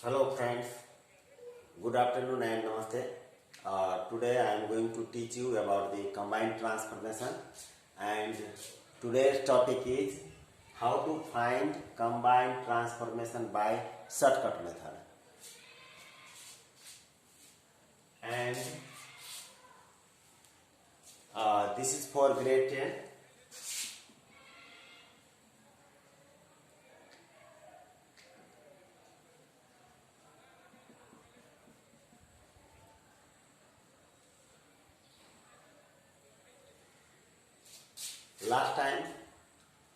Hello friends, good afternoon and namaste. Today I am going to teach you about the combined transformation, and today's topic is how to find combined transformation by shortcut method. And this is for grade 10. Last time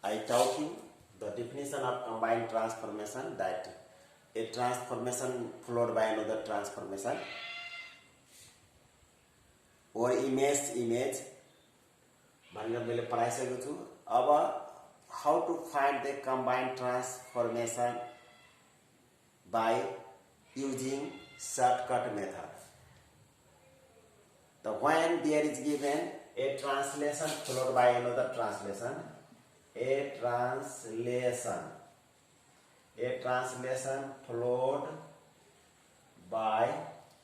I taught you the definition of combined transformation, that a transformation followed by another transformation or image भनेर मैले पढाइसकेको छु. अब how to find the combined transformation by using shortcut method. When there is given a translation followed by another translation, a translation followed by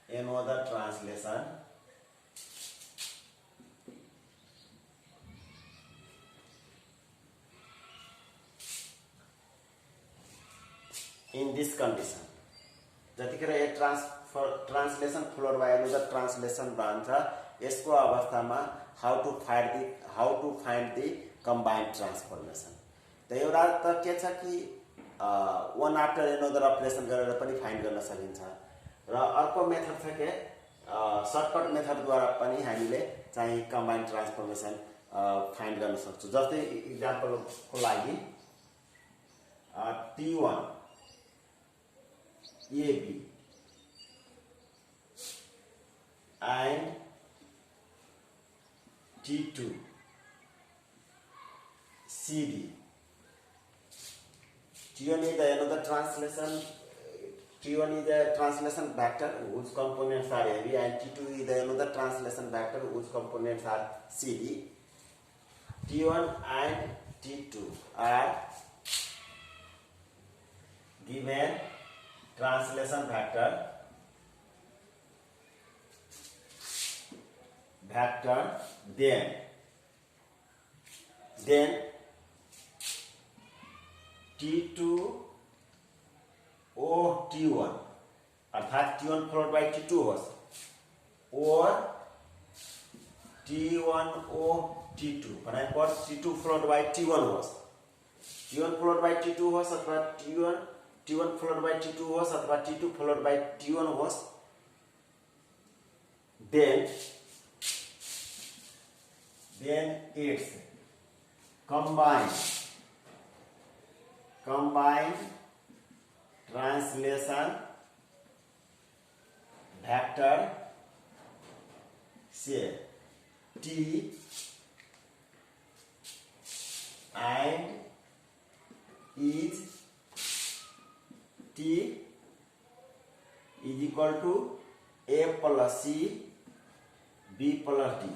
another translation, in this condition, जतिखेर a translation followed by another translation भन्छ, यसको अवस्थामा how to find the combined transformation. त एउटा त के छ कि one after another अपरेसन गरेर पनि फाइन्ड गर्न सकिन्छ, र अर्को मेथड छ के सर्टकट मेथडद्वारा पनि हामीले चाहिँ कम्बाइन्ड ट्रान्सफर्मेसन फाइन्ड गर्न सक्छौँ. जस्तै इक्जाम्पलको लागि T1 AB and T2 CD. T1 is another translation. T1 is a translation vector whose components are AB, and T2 is another translation vector whose components are CD. T1 and T2 are given translation vector then T2 or T1 अर्थात T1 followed by T2 होस्, or T1 or T2 भनेको पर T2 followed by T1 होस्, T1 followed by T2 होस् अथवा T1 followed by T2 होस् अथवा T2 followed by T1 होस्, then it's combined translation vector, say T and T is equal to A plus C, B plus D.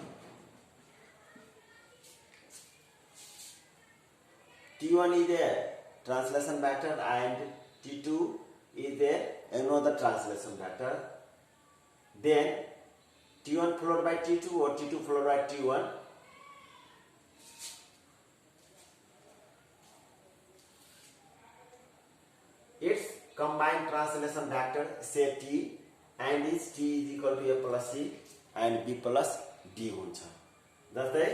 T1 is a translation vector and T2 is another translation vector. Then T1 followed by T2 or T2 followed by T1. Its combined translation vector, say T, and is T is equal to A plus C and B plus D हुन्छ. जस्तै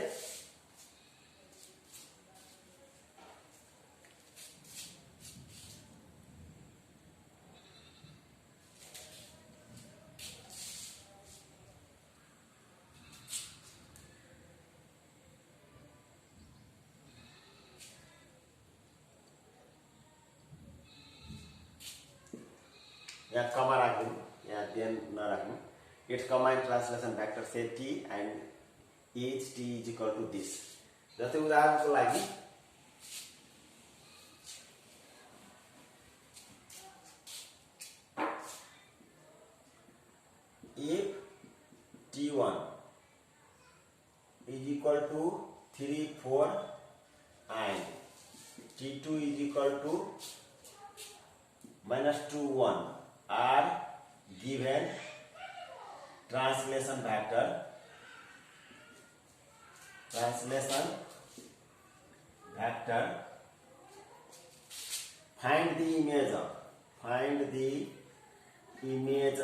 यहाँ कमा राख्नु, यहाँ then नराख्नु. Its combined translation vector say T and each T is equal to this. जस्तै उदाहरणको लागि if T1 is equal to 3, 4 and T2 is equal to -2, 1 are given translation vector, find the image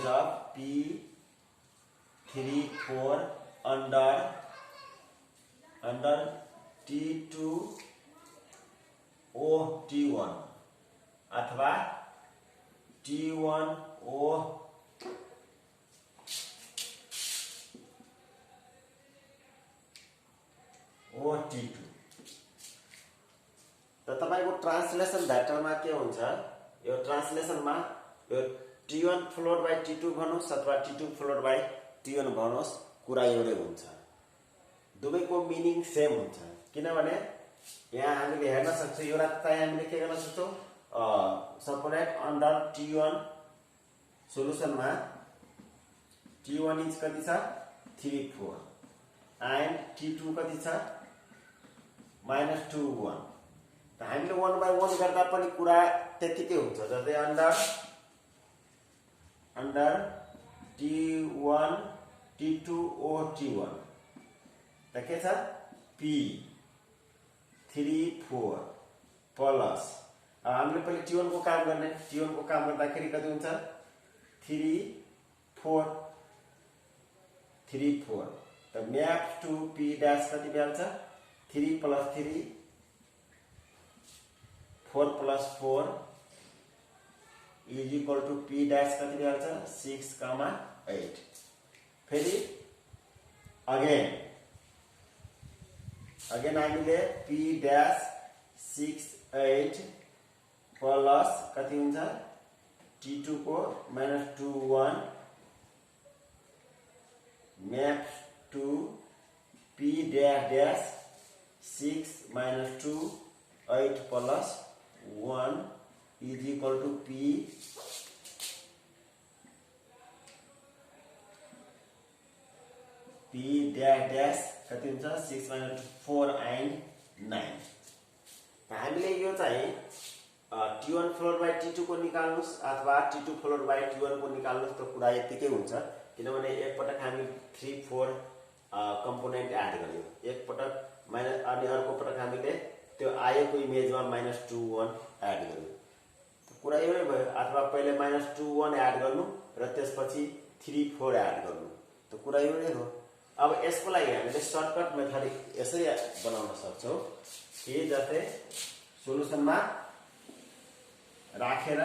of P34 under T2O T1 अथवा T1O T2। त तपाईको translation भेक्टरमा के हुन्छ, यो ट्रान्सलेसनमा यो T1 फलोड बाइ T2 भन्नुस् अथवा T2 फलोड बाइ T1 भन्नुस्, कुरा एउटै हुन्छ, दुवैको मिनिङ सेम हुन्छ। किनभने यहाँ हामीले हेर्न सक्छौं, यो चाहिँ हामीले के गर्न सक्छौं, सपोनेट अन्डर T1 सोलुसनमा T1 इज कति छ 34 एन्ड T2 कति छ -2 1। त हामीले 1 बाइ 1 गर्दा पनि कुरा त्यतिकै हुन्छ, जस्तै अन्डर T1 T2O T1 त के छ P34 प्लस, अब हामीले पहिले T1 को काम गर्ने, T1 को काम गर्दाखेरि कति हुन्छ 34 त म्याप टु P डैश कति भइहाल्छ 3 + 3 4 + 4 is equal to P dash कति भइहाल्छ 6, 8। फेरि अगेन हामीले P डैश 6, 8 प्लस कति हुन्छ T2 को -2 1 map to P dash 6 - 2 8 + 1 is equal to P dash कति हुन्छ 6 - 4 एन्ड 9। हामीले यो चाहिँ T1 फलोड बाइ T2 को निकाल्नुस् अथवा T2 फलोड बाइ T1 को निकाल्नुस्, त कुरा यतिकै हुन्छ। किनभने एक पटक हामी 3 4 कम्पोनेन्ट एड गर्यो, एक पटक माइनस, अनि अर्को पटक हामीले त्यो आएको इमेजमा -2 1 एड गर्यो, कुरा एउटै भयो। अथवा पहिले -2 1 एड गर्नु र त्यसपछि 3 4 एड गर्नु, त कुरा एउटै हो। अब यसको लागि हामीले सर्टकट मेथड यसरी बनाउन सक्छौं कि जस्तै सोलुसनमा राखेर,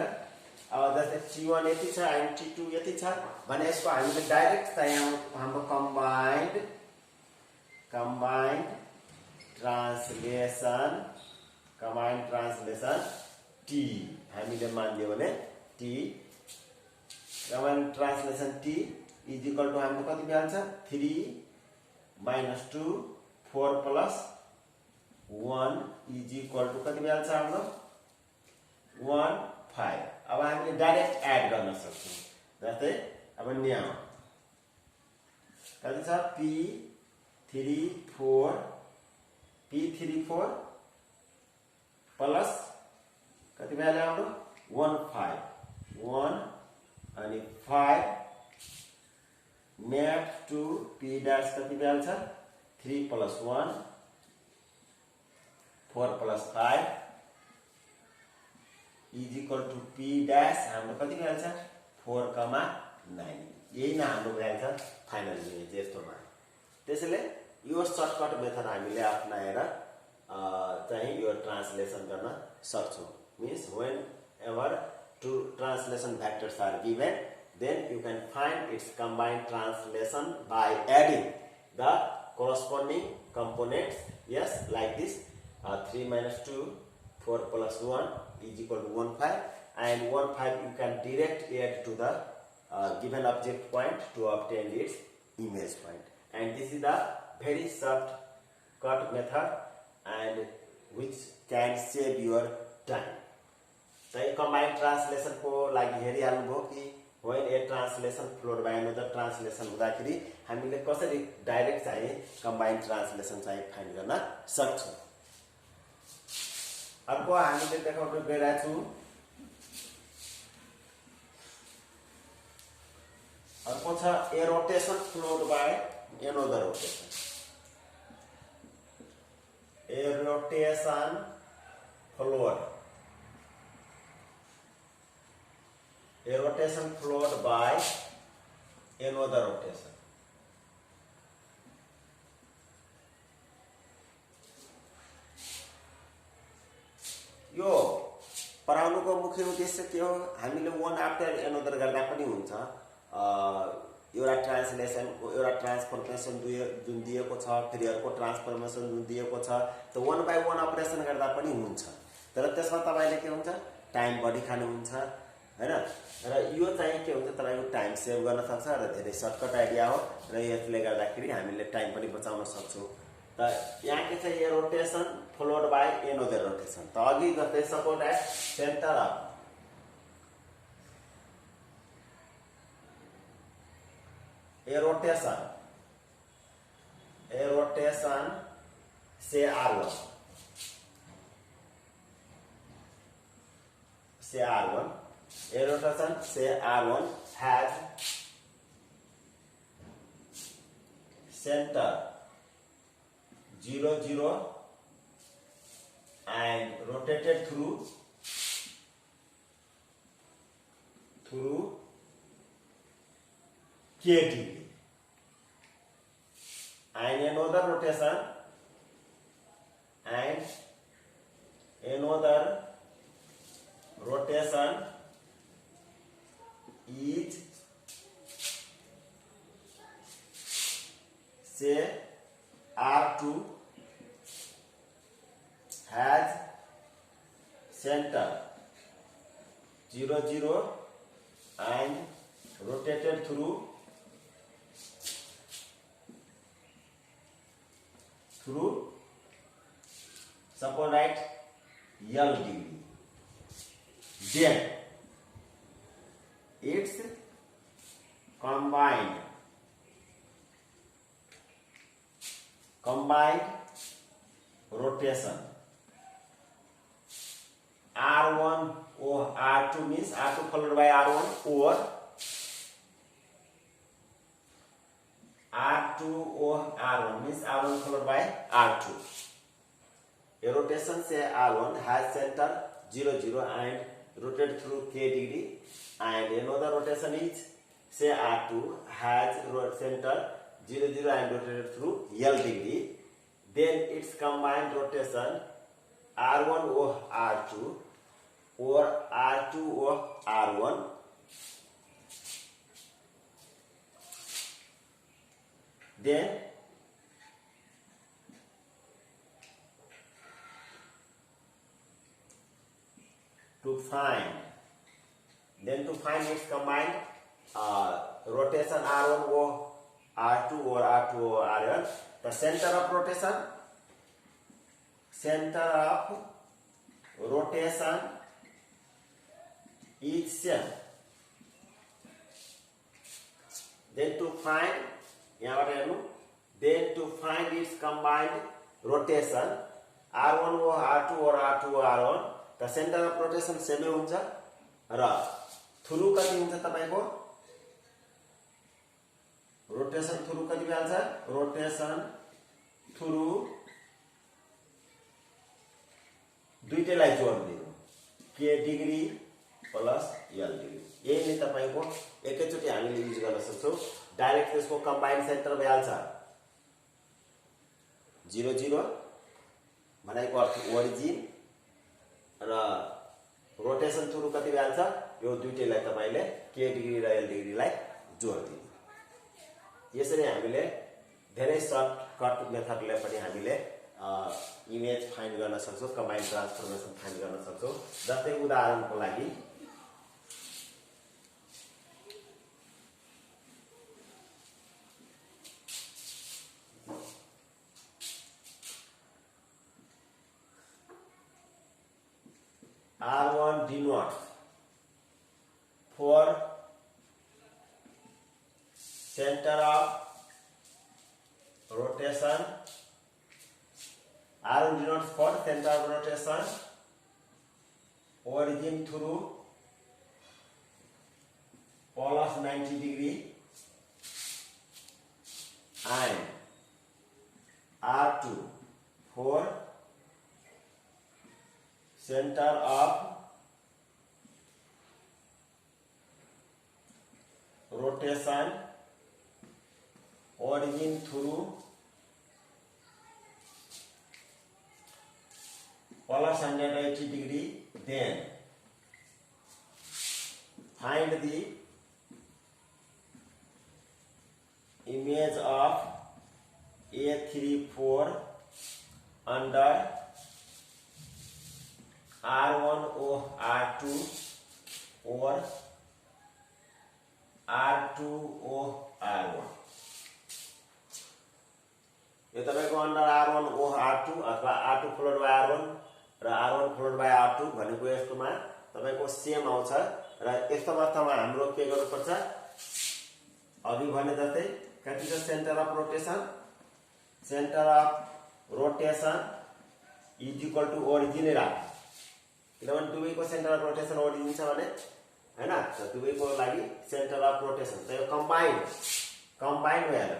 अब जस्तै T1 यति छ एन्ड T2 यति छ भने यसको हामीले डाइरेक्ट चाहिँ हाम्रो कम्बाइन्ड ट्रान्सलेसन T हामीले मान्दियो भने T combined translation T is equal to हाम्रो कति भइहाल्छ 3 - 2 4 + 1 इज इक्वल टु कति भइहाल्छ हाम्रो 1 5। अब हामीले डाइरेक्ट एड गर्न सक्छौं, जस्तै अब न्याउ कति छ P34 प्लस कति भइहाल्यो हाम्रो 1 5 अनि 5 मैप टू P डैश कति भइहाल्छ 3 + 1 4 + 5 is equal to P dash हाम्रो कति भइहाल्छ 4, 9। यही नै हाम्रो भइहाल्छ फाइनल इमेज यस्तोमा। त्यसैले यो सर्टकट मेथड हामीले अपनाएर चाहिँ यो ट्रान्सलेसन गर्न सक्छौं। Means when ever two translation vectors are given, then you can find its combined translation by adding the corresponding components. Yes, like this 3 - 2 4 + 1 is equal to 1 5, and 1 5 you can direct add to the given object point to obtain its image point. And this is the very short cut method and which can save your time. चाहिँ combined translation को लागि हेरिहाल्नुभयो कि when a translation followed by another translation हुँदाखेरि हामीले कसरी direct चाहिँ combined translation चाहिँ find गर्न सक्छौं। अर्को हामीले देखाउन गइरहेका छौँ अर्को छ a rotation followed by another rotation a rotation followed by another rotation यो पढाउनुको मुख्य उद्देश्य के हो हामीले वन आफ्टर एनोदर गर्दा पनि हुन्छ एउटा ट्रान्सलेसन एउटा ट्रान्सफर्मेसन जुन दिएको छ फेरि अर्को ट्रान्सफर्मेसन जुन दिएको छ त वन बाइ वन अपरेसन गर्दा पनि हुन्छ तर त्यसमा तपाईले के हुन्छ टाइम बढी खानु हुन्छ हैन र यो चाहिँ के हुन्छ तपाईको टाइम सेभ गर्न सक्छ र धेरै सर्टकट आइडिया हो र यसले गर्दाखेरि हामीले टाइम पनि बचाउन सक्छौं त यहाँ के छ a rotation followed by another rotation त अघि जस्तै suppose at centre of a rotation say R1 a rotation say R1 has center 0 0 and rotated through k degree and another rotation is say R2 has center 0 0 and rotated through suppose right L degree then its combined rotation R1 or R2 means R2 followed by R1 or R2 or R1 means R1 followed by R2. A rotation say R1 has center 0 0 and rotated through k degree and another rotation is say R2 has center 0 0 and rotated through L degree. Then its combined rotation R1 or R2 or R2 or R1 then to find its combined rotation R1 or R2 or R2 or R1 the center of rotation is same then to find its combined rotation R1 or R2 or R2 or R1 the center of rotation same हुन्छ र through कति हुन्छ तपाईको rotation through कति भन्छ rotation through दुईटैलाई जोड्दिनु k degree plus l degree यही नै तपाईको एकैचोटी हामीले युज गर्न सक्छौं डाइरेक्ट त्यसको कम्बाइन्ड सेन्टर भइहाल्छ 0 0 भनेको अर्थ ओरिजिन र रोटेशन थ्रु कति भइहाल्छ यो दुईटैलाई तपाईले k डिग्री र l डिग्रीलाई जोड्दिनु यसरी हामीले धेरै सर्टकट मेथडले पनि हामीले इमेज फाइन्ड गर्न सक्छौं कम्बाइन्ड ट्रान्सफर्मेसन फाइन्ड गर्न सक्छौं जस्तै उदाहरणको लागि R1 denotes for center of rotation R1 denotes for center of rotation origin through plus 90 degree and R2 for center of rotation origin through plus 180 degree, then find the image of A34 under R1 or R2 or R2 or R1. यो तपाईको under R1 ओ R2 अथवा R2 followed by R1 र R1 followed by R2 भनेको यस्तोमा तपाईको same आउँछ र यस्तो अवस्थामा हाम्रो के गर्नुपर्छ अघि भने जस्तै कति छ centre of rotation is equal to origin राख किनभने दुवैको सेन्टर अफ रोटेसन ओरिजिन छ भने हैन त दुवैको लागि सेन्टर अफ रोटेसन त यो combined value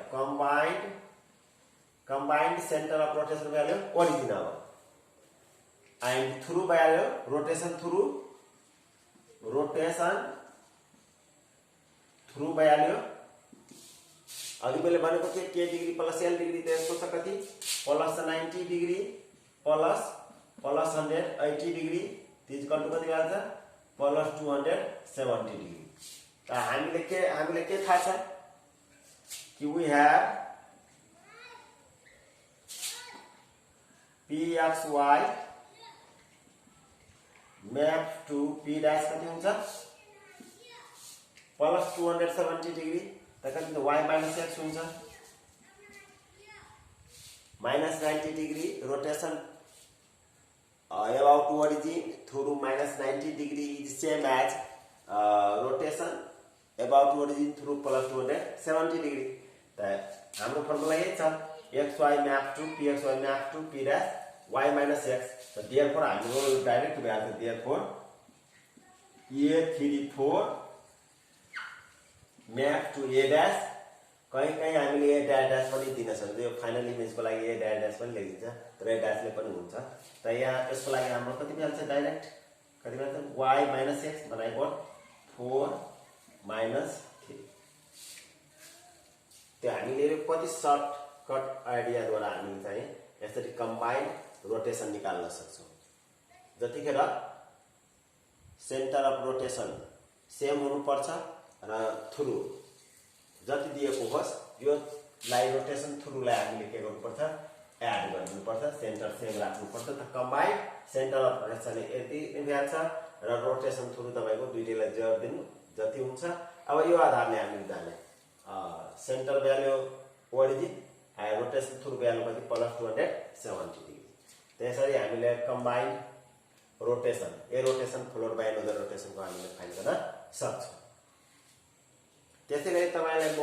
combined center of rotation value origin and through value rotation through value अघि मैले भनेको थिएँ के डिग्री प्लस एल डिग्री त यसको छ कति प्लस 90 डिग्री प्लस 180 डिग्री तिज कल्टु कति आउँछ प्लस 270 डिग्री त हामीले के थाहा छ कि we have pxy map to p dash कति हुन्छ प्लस 270 डिग्री त कति y माइनस x हुन्छ minus 90 degree rotation about origin through minus 90 degree is same as rotation about origin through plus 270 degree त हाम्रो फर्मुला यही छ xy map to pxy map to p dash y minus x. So therefore I will direct value. Therefore A34 map to a dash. कहीं हामीले a dash पनि दिन सक्छौं यो फाइनल इमेज को लागि a dash पनि लेखिन्छ तर a dash ले पनि हुन्छ त यहाँ यसको लागि हाम्रो कति भ्याल्छ डाइरेक्ट कति भ्याल्छ y minus x बनाएको 4 minus 3 त्यो हामीले कति सर्ट कट आइडिया द्वारा हामीले चाहिँ यसरी कम्बाइन्ड रोटेसन निकाल्न सक्छौं जतिखेर सेन्टर अफ रोटेसन सेम हुनुपर्छ र थ्रु जति दिएको होस् यो लाई रोटेसन थ्रु लाई हामीले के गर्नुपर्छ एड गर्नुपर्छ सेन्टर सेम राख्नुपर्छ त कम्बाइन्ड सेन्टर अफ रोटेसन यति भ्याल्छ र रोटेसन थ्रु तपाईको दुईटैलाई जोड दिनु जति हुन्छ अब यो आधारले हामीले जाने centre value origin rotation through value कति प्लस 270 डिग्री त्यसरी हामीले combined rotation a rotation followed by another rotation को हामीले फाइन्ड गर्न सक्छौं त्यसैगरी तपाईलाई म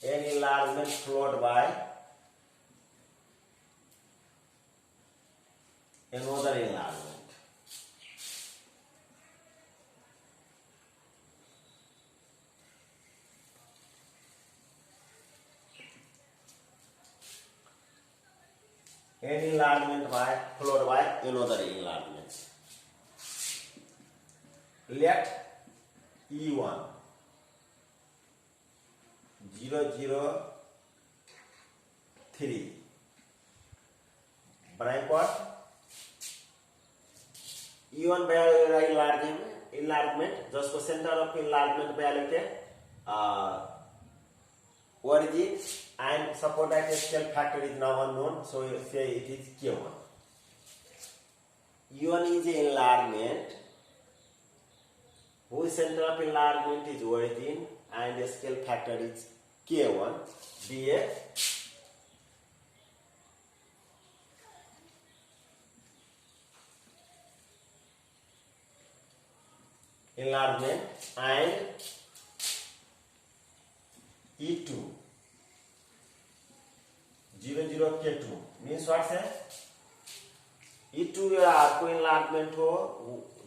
enlargement flowed by another enlargement. An enlargement followed by another enlargement. Let E1 003 bracket E1 value enlargement जसको सेन्टर अफ enlargement value के origin and suppose that scale factor is now unknown, so say it is K1. E1 is an enlargement whose center of enlargement is origin and the scale factor is K1. Be a enlargement and E2 0 0 K2 means what है E2 यो आपको enlargement हो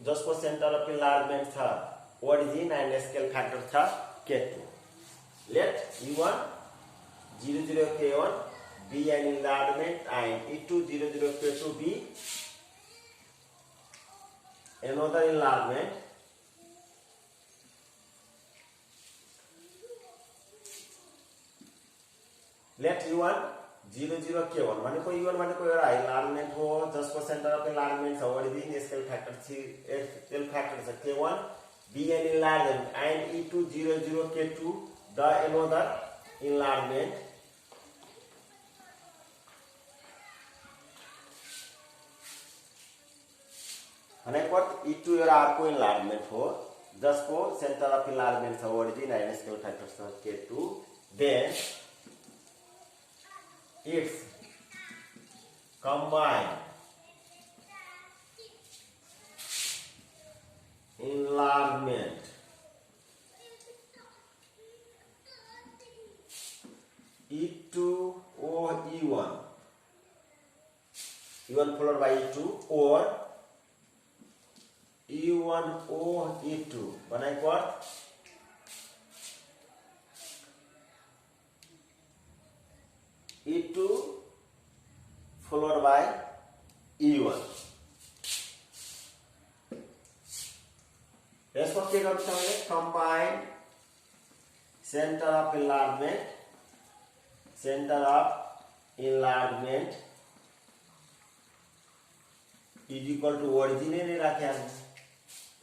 जसको centre of enlargement था origin and scale factor था K2. Let E1 0 0 K1 be an enlargement and E2 0 0 K2 be another enlargement. Let E1 0 0 K1 भनेको E1 भनेको एउटा enlargement हो जसको सेन्टर अफ enlargement छ origin scale factor छ K1 be an enlargement and E2 0 0 K2 the another enlargement भनेको E2 एउटा अर्को enlargement हो जसको सेन्टर अफ enlargement छ origin and scale factor छ K2 then its combined enlargement E2 or E1 followed by E2 or E1 or E2 बनाएको E2 followed by E1 यसको के गर्छ भने combined center of enlargement is equal to origin नै राख्या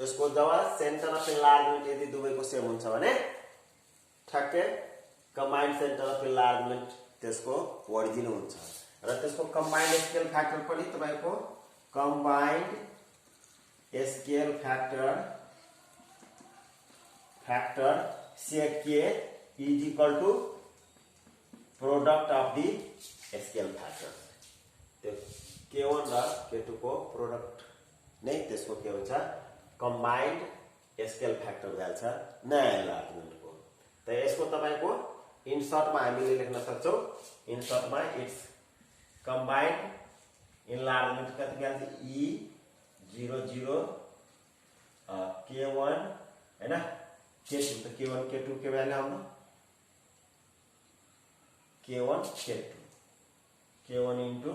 यसको जब centre of enlargement यदि दुवैको सेम हुन्छ भने ठ्याक्कै combined center of enlargement त्यसको origin हुन्छ र त्यसको combined scale factor पनि तपाईको combined scale factor CK is equal to product of the scale factor त्यो K1 र K2 को प्रोडक्ट नै त्यसको के हुन्छ combined scale factor भइहाल्छ नयाँ enlargement को त यसको तपाईको इन सर्ट मा हामीले लेख्न सक्छौ इन सर्ट मा इट्स combined enlargement कति भन्छ E0 0 K1 हैन K2 त K1 K2 के भ्यालु आउनु K1 K2 K1 into